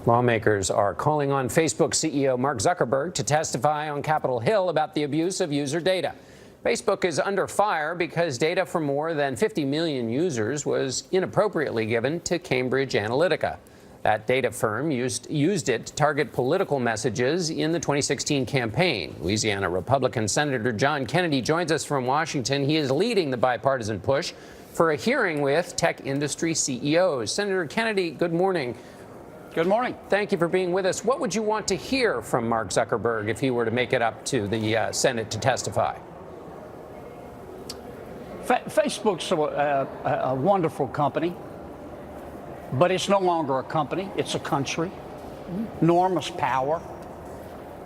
Lawmakers are calling on Facebook CEO Mark Zuckerberg to testify on Capitol Hill about the abuse of user data. Facebook is under fire because data from more than 50 million users was inappropriately given to Cambridge Analytica. That data firm used it to target political messages in the 2016 campaign. Louisiana Republican Senator John Kennedy joins us from Washington. He is leading the bipartisan push for a hearing with tech industry CEOs. Senator Kennedy, good morning. Good morning. Thank you for being with us. What would you want to hear from Mark Zuckerberg if he were to make it up to the Senate to testify? Facebook's a wonderful company, but it's no longer a company. It's a country. Enormous power.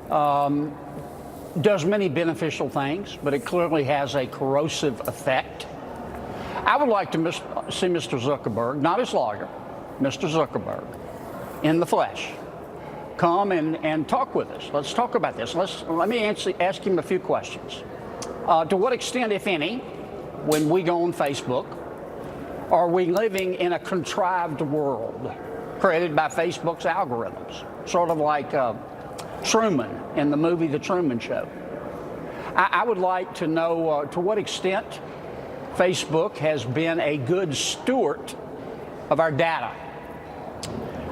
Does many beneficial things, but it clearly has a corrosive effect. I would like to see Mr. Zuckerberg, not his lawyer, Mr. Zuckerberg, in the flesh, come and talk with us. Let's talk about this. Let me ask him a few questions. To what extent, if any, when we go on Facebook, are we living in a contrived world created by Facebook's algorithms, sort of like Truman in the movie The Truman Show? I would like to know to what extent Facebook has been a good steward of our data.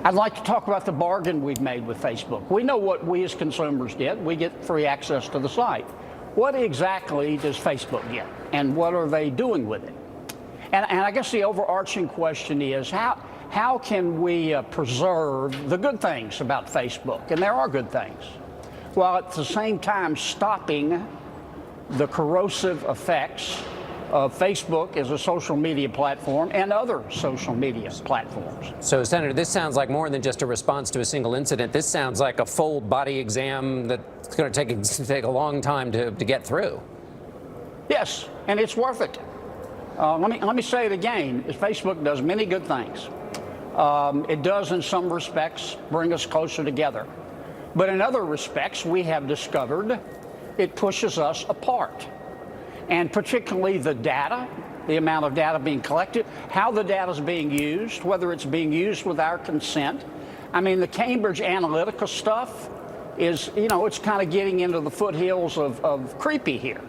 I'd like to talk about the bargain we've made with Facebook. We know what we as consumers get. We get free access to the site. What exactly does Facebook get, and what are they doing with it? And I guess the overarching question is, how can we preserve the good things about Facebook? And there are good things, while at the same time stopping the corrosive effects of Facebook as a social media platform and other social media platforms. So, Senator, this sounds like more than just a response to a single incident. This sounds like a full body exam that's going to take a long time to get through. Yes, and it's worth it. Let me say it again. Facebook does many good things. It does, in some respects, bring us closer together. But in other respects, we have discovered it pushes us apart. And particularly the data, the amount of data being collected, how the data is being used, whether it's being used with our consent. I mean, the Cambridge Analytica stuff is, it's kind of getting into the foothills of creepy here.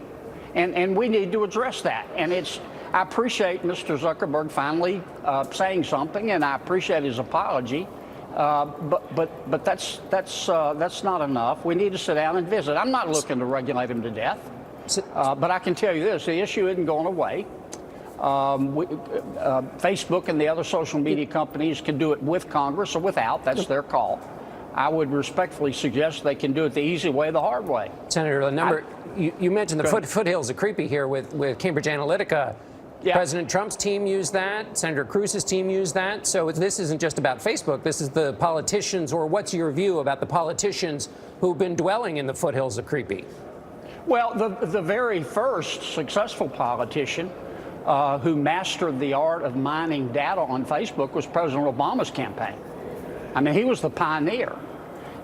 And we need to address that. And I appreciate Mr. Zuckerberg finally saying something, and I appreciate his apology. But that's not enough. We need to sit down and visit. I'm not looking to regulate him to death. But I can tell you this, the issue isn't going away. Facebook and the other social media companies can do it with Congress or without. That's their call. I would respectfully suggest they can do it the easy way, the hard way. Senator, you mentioned the foothills of creepy here with Cambridge Analytica. Yeah. President Trump's team used that. Senator Cruz's team used that. So this isn't just about Facebook. This is the politicians, or what's your view about the politicians who've been dwelling in the foothills of creepy? Well, the very first successful politician who mastered the art of mining data on Facebook was President Obama's campaign. I mean, he was the pioneer.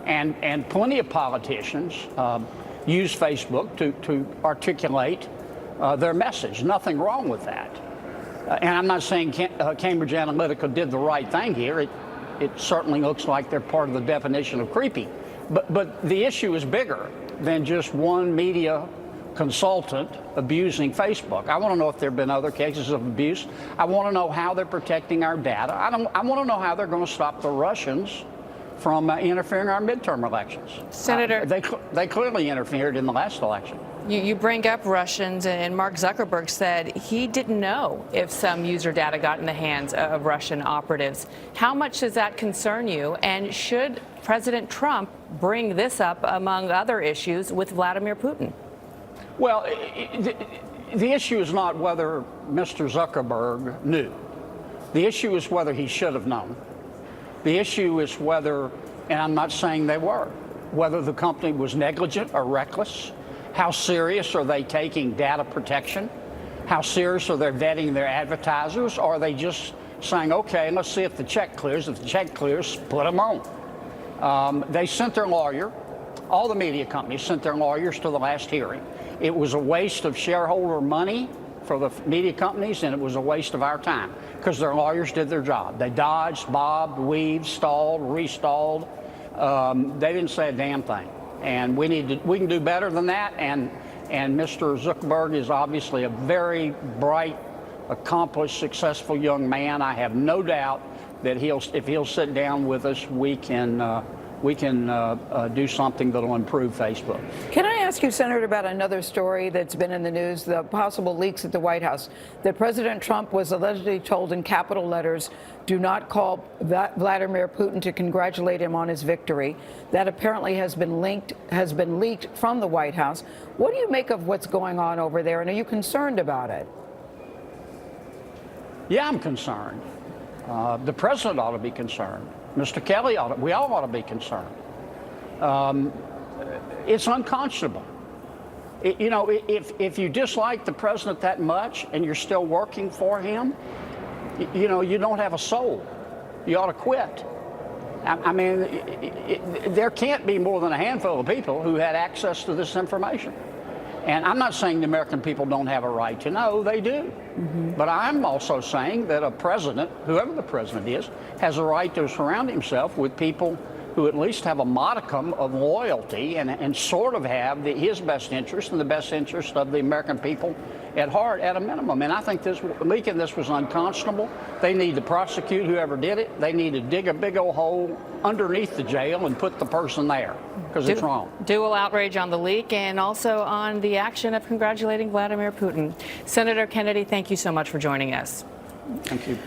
And plenty of politicians use Facebook to articulate their message. Nothing wrong with that. And I'm not saying Cambridge Analytica did the right thing here. It certainly looks like they're part of the definition of creepy. But the issue is bigger than just one media consultant abusing Facebook. I want to know if there have been other cases of abuse. I want to know how they're protecting our data. I want to know how they're going to stop the Russians from interfering in our midterm elections. Senator, they clearly interfered in the last election. You bring up Russians, and Mark Zuckerberg said he didn't know if some user data got in the hands of Russian operatives. How much does that concern you? And should President Trump bring this up, among other issues, with Vladimir Putin? Well, the issue is not whether Mr. Zuckerberg knew. The issue is whether he should have known. The issue is whether, and I'm not saying they were, whether the company was negligent or reckless. How serious are they taking data protection? How serious are they vetting their advertisers? Or are they just saying, okay, let's see if the check clears. If the check clears, put them on. They sent their lawyer. All the media companies sent their lawyers to the last hearing. It was a waste of shareholder money for the media companies, and it was a waste of our time because their lawyers did their job. They dodged, bobbed, weaved, stalled, restalled. They didn't say a damn thing. And we can do better than that. And Mr. Zuckerberg is obviously a very bright, accomplished, successful young man. I have no doubt that if he'll sit down with us, we can do something that'll improve Facebook. Can I ask you, Senator, about another story that's been in the news, the possible leaks at the White House, that President Trump was allegedly told in capital letters, do not call Vladimir Putin to congratulate him on his victory. That apparently has been leaked from the White House. What do you make of what's going on over there, and are you concerned about it? Yeah, I'm concerned. The president ought to be concerned. Mr. Kelly we all ought to be concerned. It's unconscionable. If you dislike the president that much and you're still working for him, you don't have a soul. You ought to quit. I mean, there can't be more than a handful of people who had access to this information. And I'm not saying the American people don't have a right to know. They do. Mm-hmm. But I'm also saying that a president, whoever the president is, has a right to surround himself with people who at least have a modicum of loyalty and sort of have his best interest and the best interest of the American people at heart at a minimum. And I think leaking this was unconscionable. They need to prosecute whoever did it. They need to dig a big old hole underneath the jail and put the person there because it's wrong. Dual outrage on the leak and also on the action of congratulating Vladimir Putin. Senator Kennedy, thank you so much for joining us. Thank you.